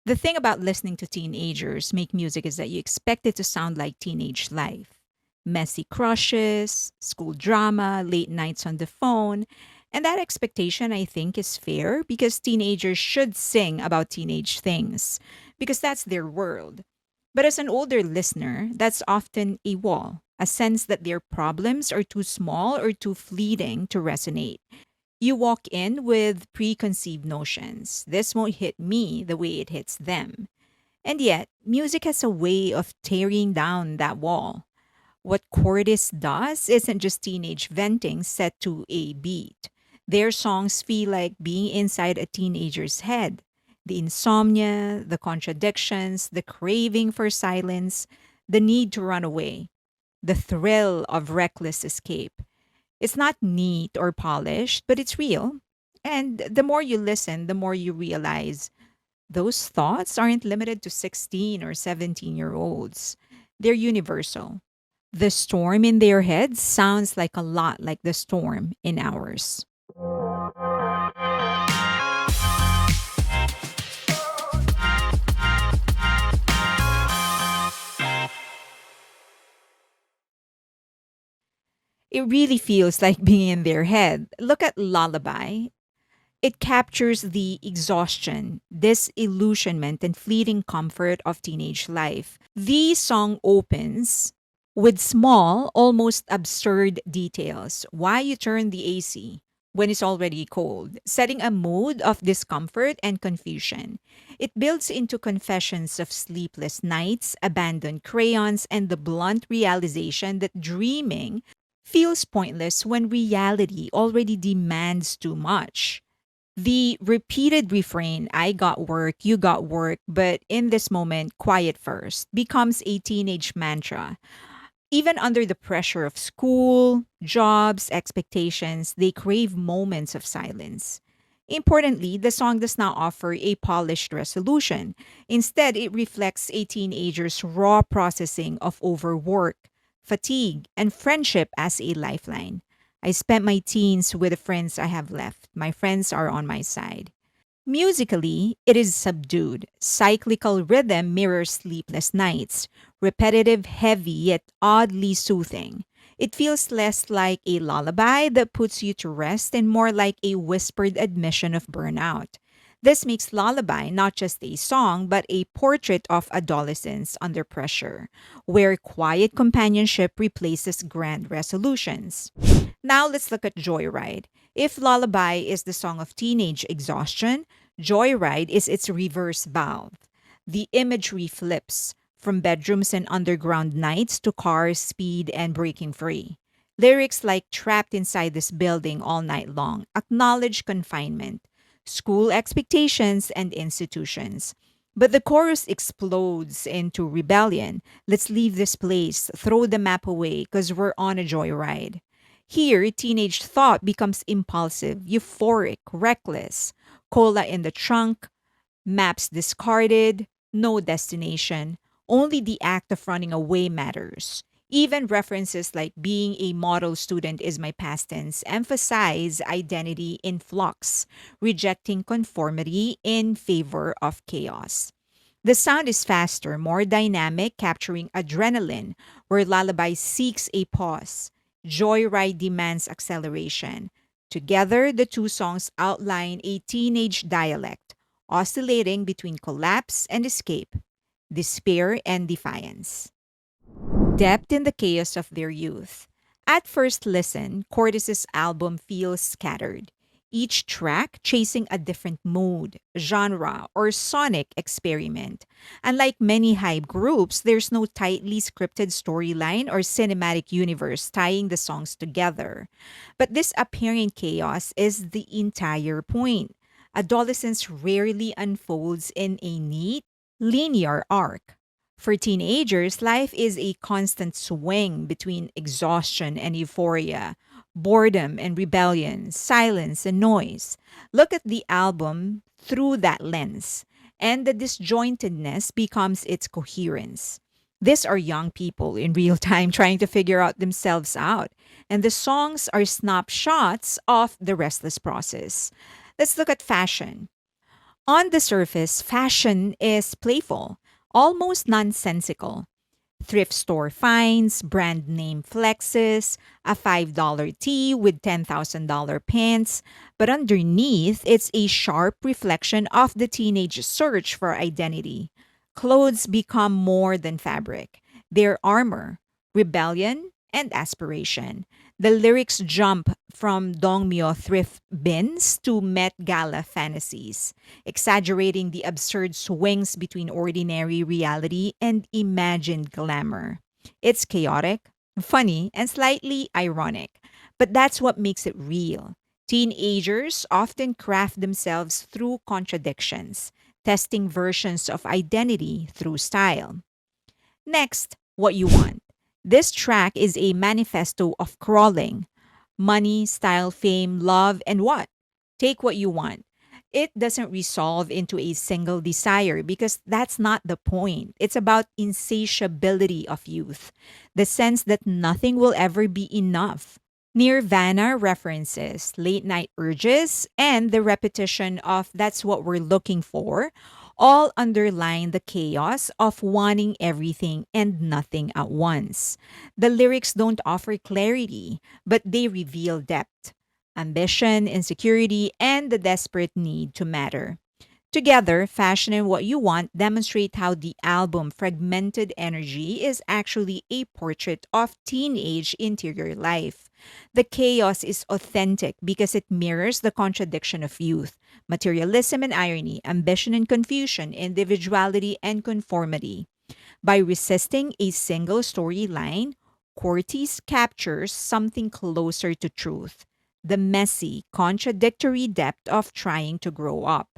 The thing about listening to teenagers make music is that you expect it to sound like teenage life. Messy crushes, school drama, late nights on the phone. And that expectation, I think, is fair because teenagers should sing about teenage things because that's their world. But as an older listener, that's often a wall, a sense that their problems are too small or too fleeting to resonate. You walk in with preconceived notions. This won't hit me the way it hits them. And yet, music has a way of tearing down that wall. What Cordis does isn't just teenage venting set to a beat. Their songs feel like being inside a teenager's head. The insomnia, the contradictions, the craving for silence, the need to run away, the thrill of reckless escape. It's not neat or polished, but it's real. And the more you listen, the more you realize those thoughts aren't limited to 16 or 17-year-olds. They're universal. The storm in their heads sounds like a lot like the storm in ours. It really feels like being in their head. Look at Lullaby. It captures the exhaustion, disillusionment, and fleeting comfort of teenage life. The song opens with small, almost absurd details. Why you turn the AC when it's already cold, setting a mood of discomfort and confusion. It builds into confessions of sleepless nights, abandoned crayons, and the blunt realization that dreaming feels pointless when reality already demands too much. The repeated refrain, I got work, you got work, but in this moment, quiet first, becomes a teenage mantra. Even under the pressure of school, jobs, expectations, they crave moments of silence. Importantly, the song does not offer a polished resolution. Instead, it reflects a teenager's raw processing of overwork, fatigue, and friendship as a lifeline. I spent my teens with the friends I have left. My friends are on my side. Musically, it is subdued. Cyclical rhythm mirrors sleepless nights, repetitive, heavy, yet oddly soothing. It feels less like a lullaby that puts you to rest and more like a whispered admission of burnout. This makes Lullaby not just a song, but a portrait of adolescence under pressure, where quiet companionship replaces grand resolutions. Now let's look at Joyride. If Lullaby is the song of teenage exhaustion, Joyride is its reverse valve. The imagery flips from bedrooms and underground nights to cars, speed, and breaking free. Lyrics like trapped inside this building all night long acknowledge confinement, school expectations, and institutions. But the chorus explodes into rebellion. Let's leave this place, throw the map away, because we're on a joyride. Here, teenage thought becomes impulsive, euphoric, reckless. Cola in the trunk, maps discarded, no destination. Only the act of running away matters. Even references like being a model student is my past tense emphasize identity in flux, rejecting conformity in favor of chaos. The sound is faster, more dynamic, capturing adrenaline, where Lullaby seeks a pause. Joyride demands acceleration. Together, the two songs outline a teenage dialect, oscillating between collapse and escape, despair and defiance. Depth in the chaos of their youth. At first listen, Cortis's album feels scattered, each track chasing a different mood, genre, or sonic experiment. Unlike many hype groups, there's no tightly scripted storyline or cinematic universe tying the songs together. But this apparent chaos is the entire point. Adolescence rarely unfolds in a neat, linear arc. For teenagers, life is a constant swing between exhaustion and euphoria, boredom and rebellion, silence and noise. Look at the album through that lens, and the disjointedness becomes its coherence. These are young people in real time trying to figure out themselves out, and the songs are snapshots of the restless process. Let's look at fashion. On the surface, fashion is playful, almost nonsensical. Thrift store finds, brand name flexes, a $5 tee with $10,000 pants, but underneath, it's a sharp reflection of the teenage search for identity. Clothes become more than fabric, they're armor, rebellion, and aspiration. The lyrics jump from Dongmyo thrift bins to Met Gala fantasies, exaggerating the absurd swings between ordinary reality and imagined glamour. It's chaotic, funny, and slightly ironic, but that's what makes it real. Teenagers often craft themselves through contradictions, testing versions of identity through style. Next, what you want. This track is a manifesto of crawling money, style, fame, love, and what? Take what you want. It doesn't resolve into a single desire because that's not the point. It's about insatiability of youth, the sense that nothing will ever be enough. Nirvana references late night urges and the repetition of that's what we're looking for all underline the chaos of wanting everything and nothing at once. The lyrics don't offer clarity, but they reveal depth, ambition, insecurity, and the desperate need to matter. Together, Fashion and What You Want demonstrate how the album Fragmented Energy is actually a portrait of teenage interior life. The chaos is authentic because it mirrors the contradiction of youth, materialism and irony, ambition and confusion, individuality and conformity. By resisting a single storyline, Cortis captures something closer to truth, the messy, contradictory depth of trying to grow up.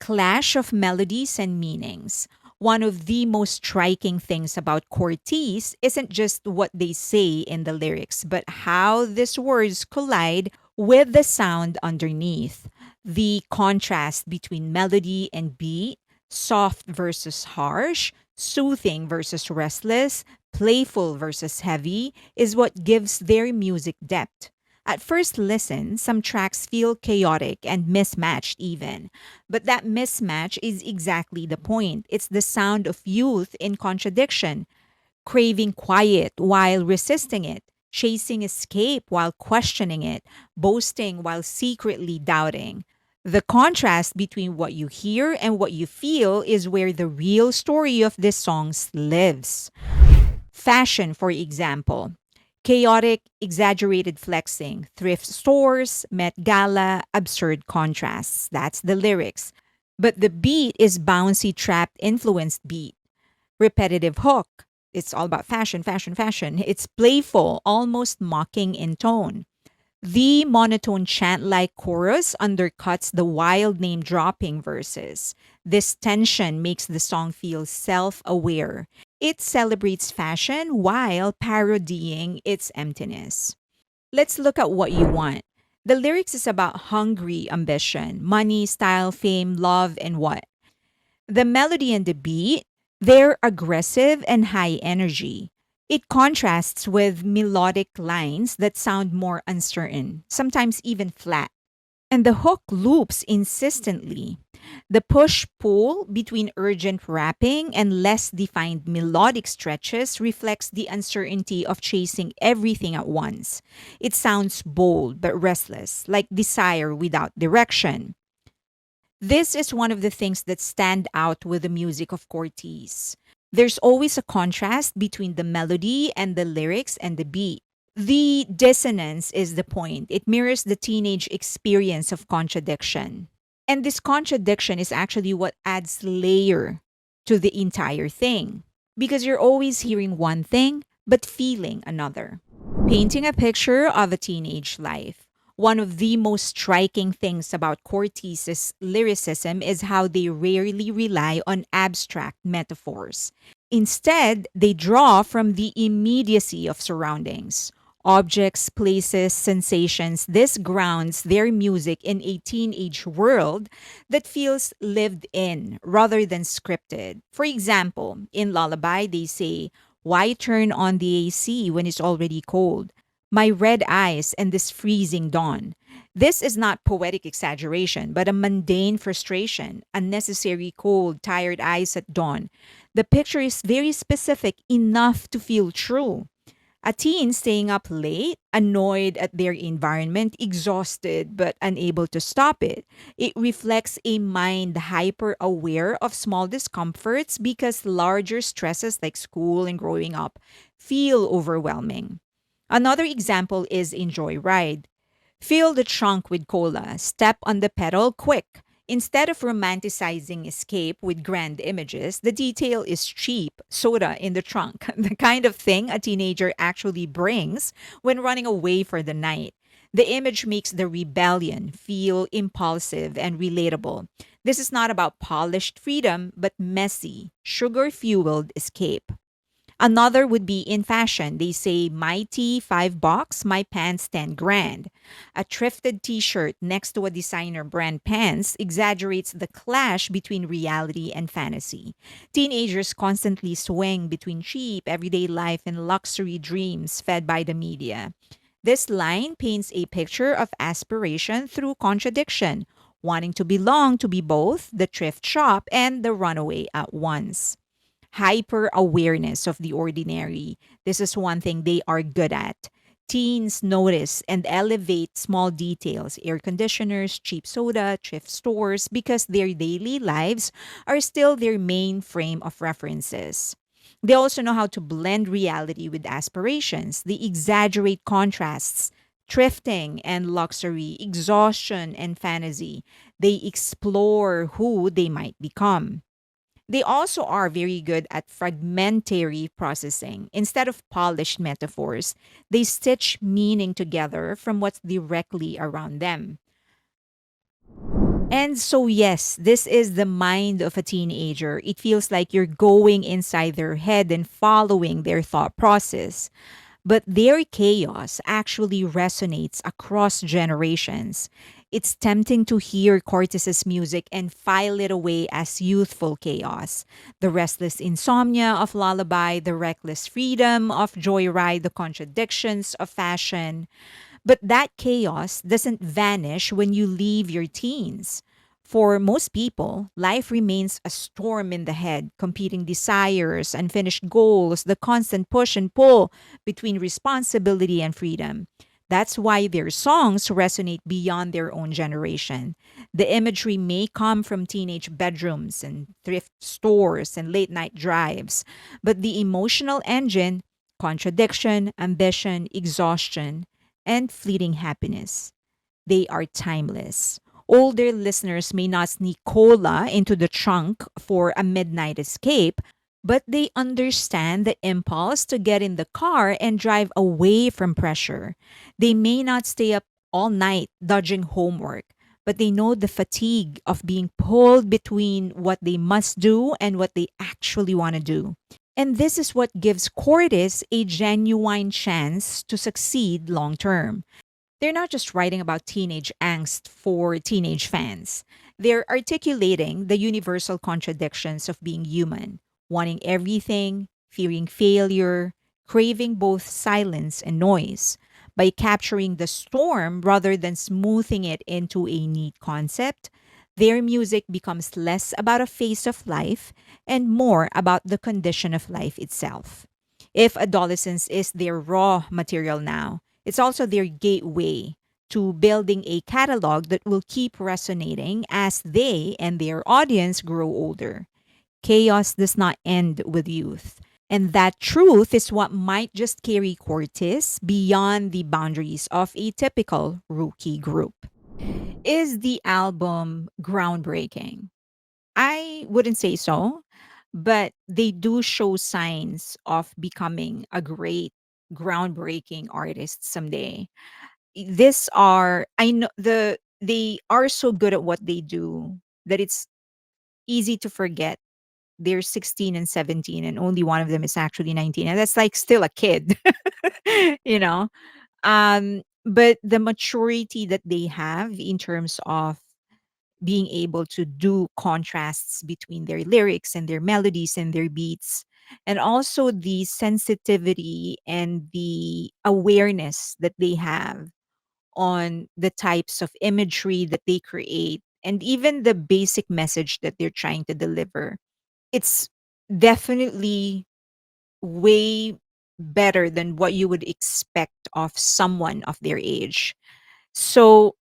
Clash of melodies and meanings. One of the most striking things about Cortese isn't just what they say in the lyrics, but how these words collide with the sound underneath. The contrast between melody and beat, soft versus harsh, soothing versus restless, playful versus heavy, is what gives their music depth. At first listen, some tracks feel chaotic and mismatched, even. But that mismatch is exactly the point. It's the sound of youth in contradiction, craving quiet while resisting it, chasing escape while questioning it, boasting while secretly doubting. The contrast between what you hear and what you feel is where the real story of these songs lives. Fashion, for example. Chaotic, exaggerated flexing, thrift stores, Met Gala, absurd contrasts. That's the lyrics. But the beat is bouncy, trapped, influenced beat. Repetitive hook. It's all about fashion, fashion, fashion. It's playful, almost mocking in tone. The monotone chant like chorus undercuts the wild name dropping verses. This tension makes the song feel self aware. It celebrates fashion while parodying its emptiness. Let's look at what you want. The lyrics is about hungry ambition, money, style, fame, love, and what? The melody and the beat, they're aggressive and high energy. It contrasts with melodic lines that sound more uncertain, sometimes even flat. And the hook loops insistently. The push pull between urgent rapping and less defined melodic stretches reflects the uncertainty of chasing everything at once. It sounds bold but restless, like desire without direction. This is one of the things that stand out with the music of Cortez. There's always a contrast between the melody and the lyrics and the beat. The dissonance is the point. It mirrors the teenage experience of contradiction. And this contradiction is actually what adds layer to the entire thing. Because you're always hearing one thing, but feeling another. Painting a picture of a teenage life. One of the most striking things about Cortez's lyricism is how they rarely rely on abstract metaphors. Instead, they draw from the immediacy of surroundings. Objects, places, sensations. This grounds their music in a teenage world that feels lived in rather than scripted. For example, in Lullaby, they say, why turn on the AC when it's already cold? My red eyes and this freezing dawn. This is not poetic exaggeration, but a mundane frustration, unnecessary cold, tired eyes at dawn. The picture is very specific enough to feel true. A teen staying up late, annoyed at their environment, exhausted but unable to stop it. It reflects a mind hyper aware of small discomforts because larger stresses like school and growing up feel overwhelming. Another example is in Joyride. Fill the trunk with cola, step on the pedal quick. Instead of romanticizing escape with grand images, the detail is cheap soda in the trunk, the kind of thing a teenager actually brings when running away for the night. The image makes the rebellion feel impulsive and relatable. This is not about polished freedom, but messy, sugar fueled escape. Another would be in fashion. They say my tee $5, my pants 10 grand. A thrifted t-shirt next to a designer brand pants exaggerates the clash between reality and fantasy. Teenagers constantly swing between cheap everyday life and luxury dreams fed by the media. This line paints a picture of aspiration through contradiction, wanting to belong to be both the thrift shop and the runaway at once. Hyper awareness of the ordinary. This is one thing they are good at. Teens notice and elevate small details, air conditioners, cheap soda, thrift stores, because their daily lives are still their main frame of references. They also know how to blend reality with aspirations. They exaggerate contrasts, thrifting and luxury, exhaustion and fantasy. They explore who they might become. They also are very good at fragmentary processing. Instead of polished metaphors, they stitch meaning together from what's directly around them. And so, yes, this is the mind of a teenager. It feels like you're going inside their head and following their thought process. But their chaos actually resonates across generations. It's tempting to hear Cortis's music and file it away as youthful chaos. The restless insomnia of Lullaby, the reckless freedom of Joyride, the contradictions of fashion. But that chaos doesn't vanish when you leave your teens. For most people, life remains a storm in the head, competing desires, unfinished goals, the constant push and pull between responsibility and freedom. That's why their songs resonate beyond their own generation. The imagery may come from teenage bedrooms and thrift stores and late night drives, but the emotional engine, contradiction, ambition, exhaustion, and fleeting happiness. They are timeless. Older listeners may not sneak cola into the trunk for a midnight escape, but they understand the impulse to get in the car and drive away from pressure. They may not stay up all night dodging homework, but they know the fatigue of being pulled between what they must do and what they actually want to do. And this is what gives Cordis a genuine chance to succeed long term. They're not just writing about teenage angst for teenage fans. They're articulating the universal contradictions of being human, wanting everything, fearing failure, craving both silence and noise. By capturing the storm rather than smoothing it into a neat concept, their music becomes less about a phase of life and more about the condition of life itself. If adolescence is their raw material now, it's also their gateway to building a catalog that will keep resonating as they and their audience grow older. Chaos does not end with youth. And that truth is what might just carry Cortis beyond the boundaries of a typical rookie group. Is the album groundbreaking? I wouldn't say so, but they do show signs of becoming a great groundbreaking artist someday. This are I know they are so good at what they do that it's easy to forget they're 16 and 17 and only one of them is actually 19 and that's like still a kid. you know but the maturity that they have in terms of being able to do contrasts between their lyrics and their melodies and their beats, and also the sensitivity and the awareness that they have on the types of imagery that they create and even the basic message that they're trying to deliver. It's definitely way better than what you would expect of someone of their age. So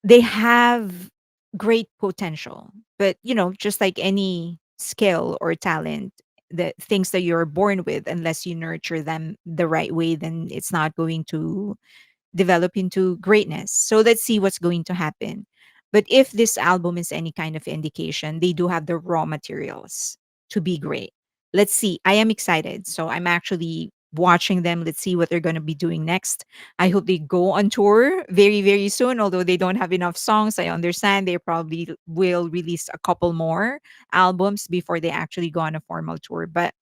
they have great potential, but just like any skill or talent, the things that you're born with, unless you nurture them the right way, then it's not going to develop into greatness. So let's see what's going to happen. But if this album is any kind of indication, they do have the raw materials to be great. Let's see. I am excited. So I'm actually watching them. Let's see what they're going to be doing next. I hope they go on tour very, very soon. Although they don't have enough songs, I understand they probably will release a couple more albums before they actually go on a formal tour. But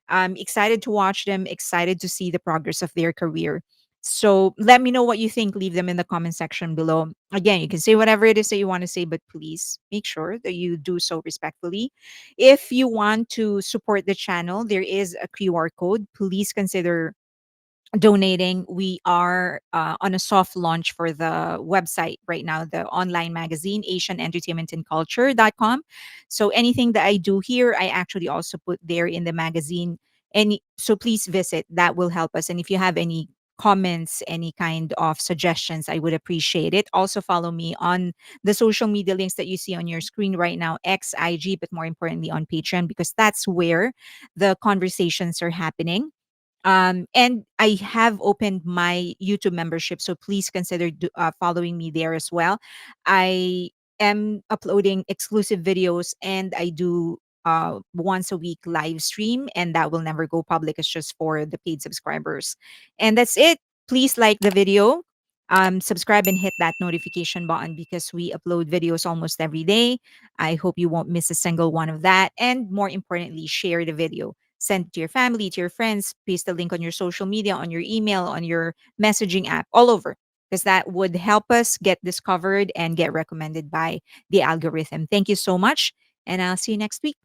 I'm excited to watch them, excited to see the progress of their career. So let me know what you think. Leave them in the comment section below. Again, you can say whatever it is that you want to say, but please make sure that you do so respectfully. If you want to support the channel, there is a QR code. Please consider donating. We are on a soft launch for the website right now, the online magazine, asianentertainmentandculture.com. So anything that I do here, I actually also put there in the magazine. So please visit. That will help us. And if you have any comments, any kind of suggestions, I would appreciate it. Also follow me on the social media links that you see on your screen right now, X, IG, but more importantly on Patreon, because that's where the conversations are happening. And I have opened my YouTube membership, so please consider following me there as well. I am uploading exclusive videos, and I do once a week live stream, and that will never go public. It's just for the paid subscribers, and that's it. Please like the video, subscribe, and hit that notification button because we upload videos almost every day. I hope you won't miss a single one of that, and more importantly, share the video. Send it to your family, to your friends, paste the link on your social media, on your email, on your messaging app, all over, because that would help us get discovered and get recommended by the algorithm. Thank you so much, and I'll see you next week.